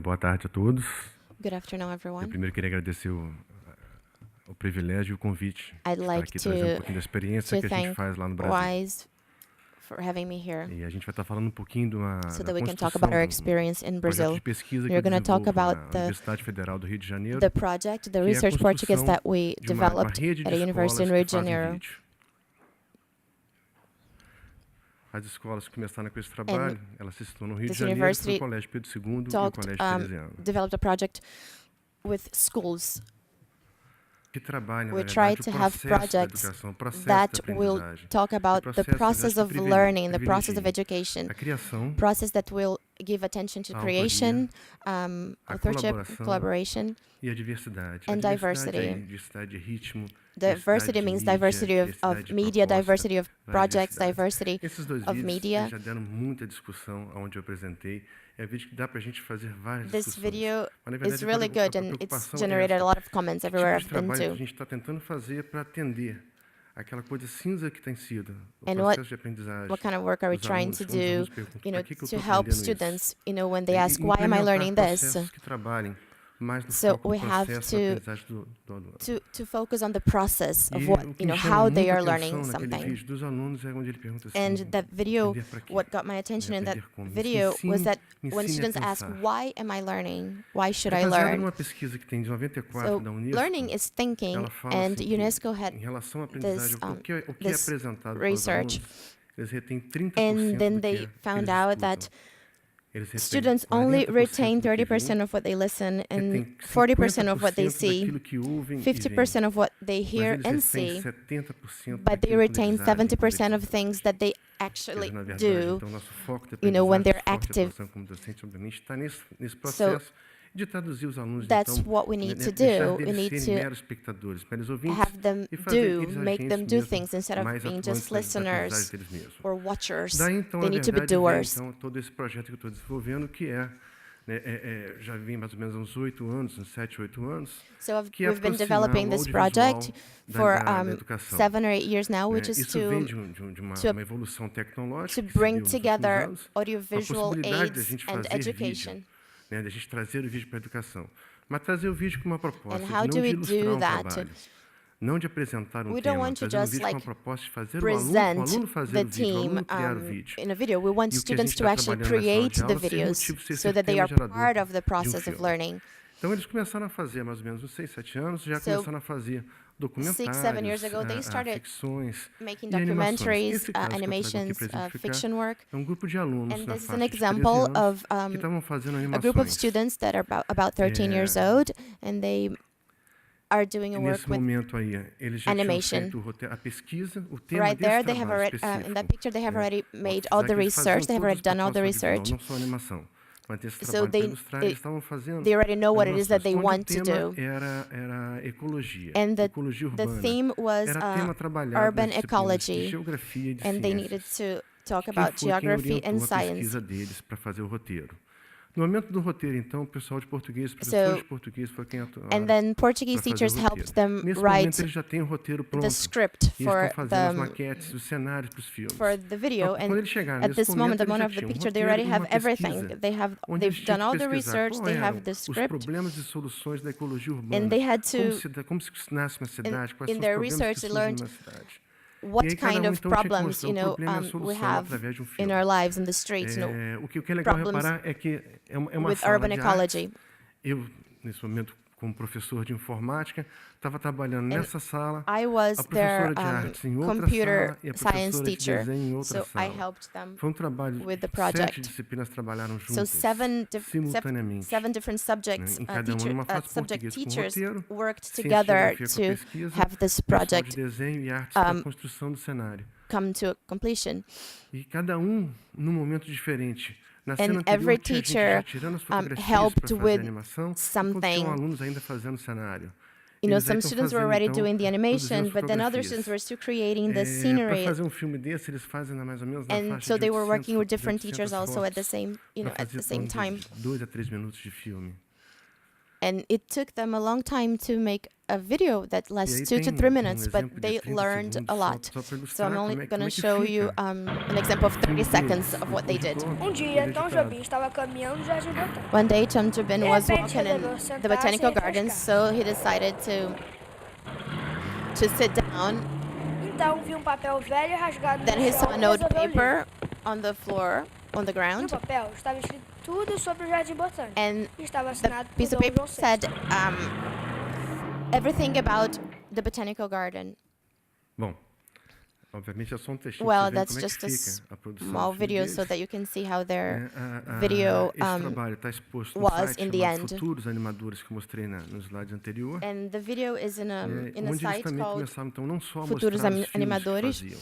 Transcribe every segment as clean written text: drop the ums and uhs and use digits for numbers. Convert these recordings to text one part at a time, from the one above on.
Boa tarde a todos. Good afternoon, Eu everyone. primeiro queria agradecer o privilégio e o convite I'd de estar like aqui trazendo um pouquinho da experiência to que a gente thank faz lá no Brasil. Wise for having me here E a gente vai estar falando um pouquinho so da that we can talk construção about our de experience in projeto Brazil. de pesquisa que We're eu going to talk desenvolvo about na Universidade Federal do Rio de Janeiro, the project, the que é a research project is construção that we de uma developed rede at de a university escolas in que Rio de fazem Janeiro. vídeo. As escolas que começaram com esse trabalho, elas se situam no Rio de This Janeiro, foi o university Colégio Pedro II e o Colégio Teresiano. developed a project with schools. Que trabalha, na We try verdade, o to have processo da projects educação, o processo that da will aprendizagem. talk about the process of learning, the process of education, A criação, process that will give attention to a creation, autoria, a authorship, colaboração collaboration, e a diversidade. and A diversidade é diversity. diversidade de ritmo, Diversity means diversity of media, diversity of projects, diversity Esses dois of vídeos media. já deram muita discussão onde eu apresentei. É um vídeo que dá pra gente fazer várias This discussões. video Mas, na verdade, is really good and it's generated a lot of comments que tipo everywhere de I've been trabalho que a to. gente está tentando fazer para atender aquela coisa cinza que tem sido o And processo de aprendizagem. what kind of work are we dos trying alunos, to quando os do, alunos perguntam, "Pra que eu to tô help aprendendo isso?" students, when they E ask, why am I implementar learning this? processos que trabalhem mais no So foco we do have processo da aprendizagem do aluno. to focus on the process of E what, o que me chama how they muita are atenção learning naquele something. vídeo dos alunos é onde ele pergunta assim, And that video, aprender pra quê? what got my attention in that Aprender como? video was that Me when ensine a students ask, pensar. why am I learning? Why should É I baseado learn? numa pesquisa que tem de 94 So da Unesco. learning is thinking, Ela fala and assim, UNESCO had em relação à aprendizagem, this, o que é this apresentado para os research, alunos, eles retêm 30% and then do que they found eles out escutam. that Eles retêm students only 40% retain do que 30% veem, of what they listen and retêm 40% of what they 50% see, daquilo que ouvem e veem. 50% of what they hear Mas and eles retêm see, 70% but they daquilo que retain eles agem quando 70% eles of things that they actually na verdade, do, então, nosso foco de when aprendizagem, they're forte active. atuação como docente, obviamente, está nesse processo de traduzir os alunos, That's então, what we need to deixar do. We deles need serem to meros espectadores, meros ouvintes, have them e fazer do, eles make agentes them do mesmo, things instead of mais being atuantes just da aprendizagem listeners deles mesmos. or watchers. Daí, então, They na need to be verdade, vem, doers. então, todo esse projeto que eu estou desenvolvendo, que já vem mais ou menos há uns 8 anos, uns 7, 8 anos, So que é we've been aproximar developing o this audiovisual project for da educação. 7 or 8 years now, which is Isso vem to de uma evolução tecnológica to que se bring deu nos últimos together anos, com a audiovisual possibilidade da aids gente and fazer education. vídeo, da gente trazer o vídeo para a educação. Mas trazer o vídeo com uma proposta, And de how não do we de ilustrar do that? trabalho, não de apresentar We don't tema, want to trazer o just vídeo com like uma proposta de fazer o present aluno fazer the o vídeo, o team aluno criar o vídeo. in a video. We want E o que a students gente to está actually trabalhando nessa create aula the ser videos motivo, ser so that they tema are gerador part of the de um process of filme. learning. Então, eles começaram a fazer, mais ou menos, uns 6, 7 anos, já So, começaram a fazer 6, 7 years documentários, ago, they started ficções making e animações. documentaries, Esse caso que eu trago aqui animations, para exemplificar fiction work. é um grupo de alunos And na this is an faixa de 13 example anos of que estavam fazendo a group of animações. students that are about 13 years old, and they are doing E a nesse work with momento aí, eles já tinham animation. feito o roteiro, a pesquisa, o tema Right desse there, they have trabalho already específico. in that picture they have already made Apesar all the que eles faziam research. They have todas already as done all the propostas audiovisual, research, não só animação. Mas esse so trabalho para they ilustrar, eles estavam fazendo they already know what it is that they animações, want to onde o do. tema era ecologia, And ecologia the urbana. theme was Era tema trabalhado urban nas disciplinas de ecology, geografia e de and they needed ciências. to talk Quem about foi quem geography orientou and a science. pesquisa deles para fazer o roteiro? No momento do roteiro, então, o pessoal de português, So, professores de português, foi quem atuou And then para Portuguese fazer o teachers roteiro. helped them Nesse momento, write eles já têm o roteiro the pronto. script E eles for estão fazendo as maquetes, os cenários para os filmes. the video. Então, quando And eles chegaram at nesse this moment, the eles moment já of the tinham um picture, they roteiro already e have uma everything. pesquisa, onde eles They've tinham done all que the pesquisar research. qual They eram have the os script, problemas e soluções da ecologia and urbana. they had to Como se nasce uma cidade, quais in são os their problemas research que they surgem learned numa cidade. E what aí, cada kind of então, tinha que problems mostrar o problema e a we solução have através de um in filme. our lives in the streets. O que é legal problems reparar é que é uma with sala urban de ecology. artes. Eu, nesse momento, como professor de informática, estava trabalhando nessa sala, I was a their professora de artes em outra computer sala e a science professora de teacher. desenho em outra So I sala. helped them Foi um trabalho with the que project. 7 disciplinas trabalharam So juntas, seven different subjects, em cada uma numa fase subject português com teachers roteiro, worked ciência e together geografia com to pesquisa, have this pessoal de project desenho e artes para a construção do cenário. come to completion. E cada num momento diferente. Na And cena anterior, every tinha gente teacher já tirando as fotografias helped para fazer with a animação, enquanto something. tinham alunos ainda fazendo o cenário. Some students were already doing the animation, but then other students were still creating the Para scenery. fazer um filme desse, eles fazem mais ou menos na And faixa so de they were 800 working with de different 800 teachers also at the fotos, same, para at fazer the same em torno time. de 2 a 3 minutos de filme. And it took them a long time to make a video that E lasts aí 2 to tem 3 um minutes, but exemplo de they 30 learned a segundos lot. só para So I'm ilustrar only como going é to que show you fica an example of 30 seconds of what they did. Dia, Tom Jobim estava caminhando no Jardim Botânico. One day, Tom Jobim De was repente, walking in resolveu the sentar-se botanical e gardens, refrescar. so he decided to sit down. Então viu papel velho e rasgado Then no he chão saw a e note resolveu ler. paper on the floor, on the No ground, papel estava escrito tudo sobre o Jardim Botânico. and E estava the assinado por piece of Dom paper João VI. said everything about the botanical garden. Bom, obviamente é só um textinho Well, para that's vocês verem como é just que a fica a produção small do filme video so deles. that you can see how their Né, video esse trabalho está exposto no was site in the chamado end. Futuros Animadores que eu mostrei no slide anterior. And the video is in a Onde site eles também called começaram então não só a Futuros mostrar os filmes que Animadores. faziam,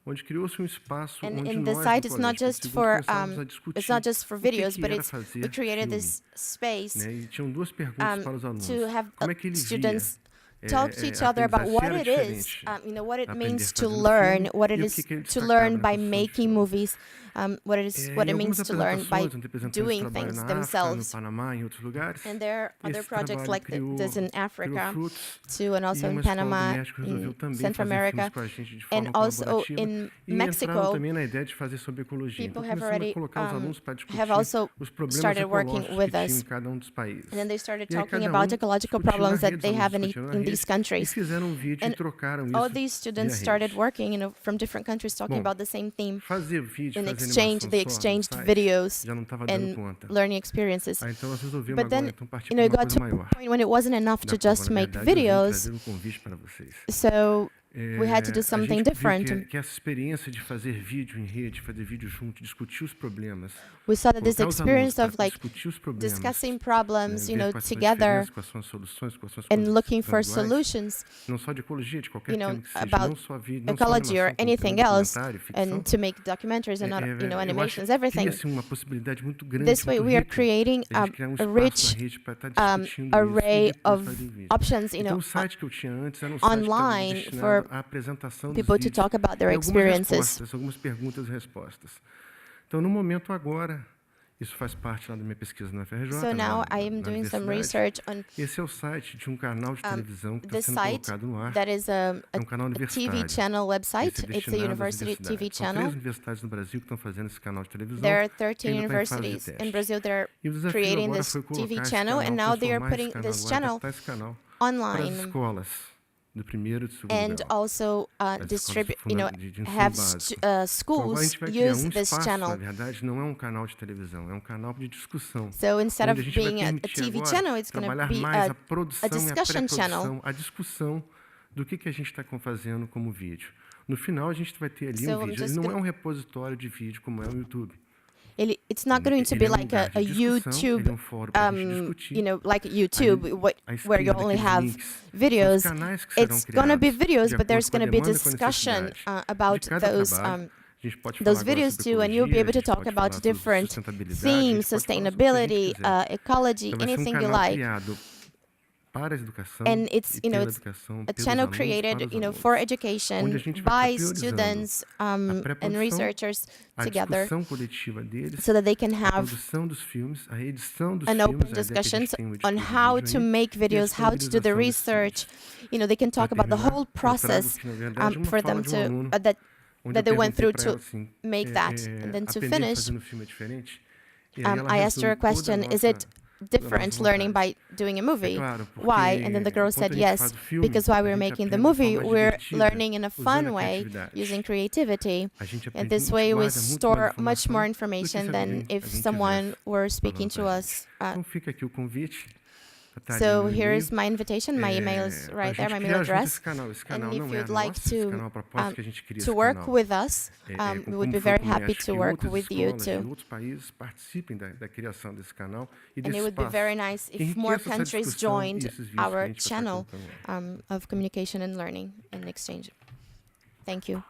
onde criou-se um espaço And onde in the nós site, do it's not colégio just segundo for começávamos a discutir it's not just for o que videos, que but era we fazer created filme, this space né? E tinham duas perguntas para os alunos. to have Como é que ele students via talk to each other about what it is, what it means to learn, what it is to learn by making movies, what it means to learn by doing things themselves. No Panamá, em outros lugares. And there are other Esse projects trabalho like this in Africa frutos, too, and also e in uma escola do Panama, México resolveu in também Central fazer America, filmes com a gente de forma and also colaborativa, in e entraram Mexico. também na ideia de fazer sobre ecologia. Então People have começamos a already colocar os alunos para discutir have also os problemas started working ecológicos with que tinham us. em cada um dos países. And then they started E aí talking cada about ecological discutiu na problems that rede, they os have alunos in, discutiram na in rede these e countries. fizeram um vídeo And e trocaram all isso these students via started rede. working, from different countries talking Bom, about the same theme. fazer vídeo, In fazer exchange, animação they só no exchanged site videos já não estava dando and conta. learning experiences. Aí então nós resolvemos But agora then, então partir it para uma got coisa to a maior. point when it wasn't enough to Da just qual, na make verdade, eu vim videos, trazer convite para vocês. so we had to do A something gente viu different. que essa experiência de fazer vídeo em rede, fazer vídeo junto, discutir os problemas, We saw that this colocar os alunos experience para of like discutir os problemas, discussing problems, ver quais são as together diferenças, quais são as soluções, quais são as and coisas looking que for são iguais, solutions, não só de ecologia, de qualquer you know, tema que seja, about não só vídeo, não só ecology or animação, como anything também else, documentário, ficção. and to make documentaries and Eu acho animations, que everything. cria-se uma possibilidade muito grande, This way, muito we are rica, creating de a gente criar um a espaço rich na rede para estar discutindo array isso e depois of fazer vídeo. options, Então o site que eu tinha antes era um site que estava online destinado for à apresentação dos people to vídeos talk about their e algumas experiences. respostas, algumas perguntas e respostas. Então, no momento agora, isso faz parte lá da minha pesquisa na FRJ, So now na I am doing some universidade. research on Esse é o site de um canal de televisão que está this sendo site colocado no ar. that is a É um canal TV universitário. channel website. Esse é It's a destinado às university TV universidades. São channel. 3 universidades no Brasil que estão fazendo esse canal de televisão. There are que 13 ainda está em fase de universities teste. in Brazil that are E o desafio creating agora this foi colocar TV esse channel, canal, and now they are transformar putting esse canal this agora, channel adaptar esse canal para as online escolas do primeiro e do segundo and grau. also distribute, de ensino have básico. st Então, agora a schools gente vai criar use um this espaço, channel. na verdade, não é um canal de televisão, é um canal de discussão. So instead onde of a gente vai being a permitir TV agora channel, it's going to trabalhar be mais a a produção e a discussion channel. pré-produção, a discussão do que a gente está fazendo como vídeo. No final, a gente vai ter ali So um I'm vídeo. just Ele não é gonna- um repositório de vídeo como é o YouTube. It's not going to Ele be é um like lugar a de discussão, YouTube, ele é um fórum para a gente discutir. like YouTube, À where you esquerda, only aqueles have links, são os videos. canais que serão It's going to be criados videos, de but there's acordo com a going to be demanda e com a discussion necessidade about de cada those trabalho. A gente pode those falar agora videos sobre too, and you'll be ecologia, able to a gente talk pode falar about sobre different sustentabilidade, a themes, gente pode falar sobre o que a sustainability, gente quiser. ecology, Então, vai ser um anything you canal like. criado para a educação And it's, e you know, pela it's educação, a pelos channel alunos, created, para os alunos, for onde a education gente vai by estar priorizando students and pré-produção, researchers a together, discussão coletiva deles, so that they can a have produção dos filmes, a edição dos an filmes, open a ideia que a gente discussions tem um on editor de how vídeo to aí, make e a videos, how to do the disponibilização desses research. filmes. They can talk Para about the terminar, whole eu trago process aqui, na verdade, uma for fala them de um to aluno, that onde eu they went perguntei through para ela to assim, make that, and then to aprender a finish. fazer no filme é diferente? E aí ela I asked her a resume toda a question: Is nossa- it different learning by doing a movie? claro, porque Why? And then the girl enquanto said a gente yes, faz o filme, because while a we're gente making the aprende de movie, forma we're divertida, learning in a usando fun a way, criatividade. using creativity. A gente And aprende, this a gente way we guarda muito store mais much more informação do que information se than alguém- if alguém someone tivesse were speaking to falando us. pra gente. Então fica aqui o convite. Tá ali So no here's e-mail. my invitation. My email is Pra right there, gente my criar mail junto address. esse canal. Esse And canal if não é you'd nosso, like esse to canal é a proposta que a gente cria to esse work canal. with us, we Como would be foi very com o happy México, to que work outras with you escolas de too. outros países participem da criação desse canal e And desse it would be espaço. very nice if Enriqueça more essa countries discussão e joined esses vídeos que a our gente vai estar channel colocando lá. of communication and learning and exchange. Thank you.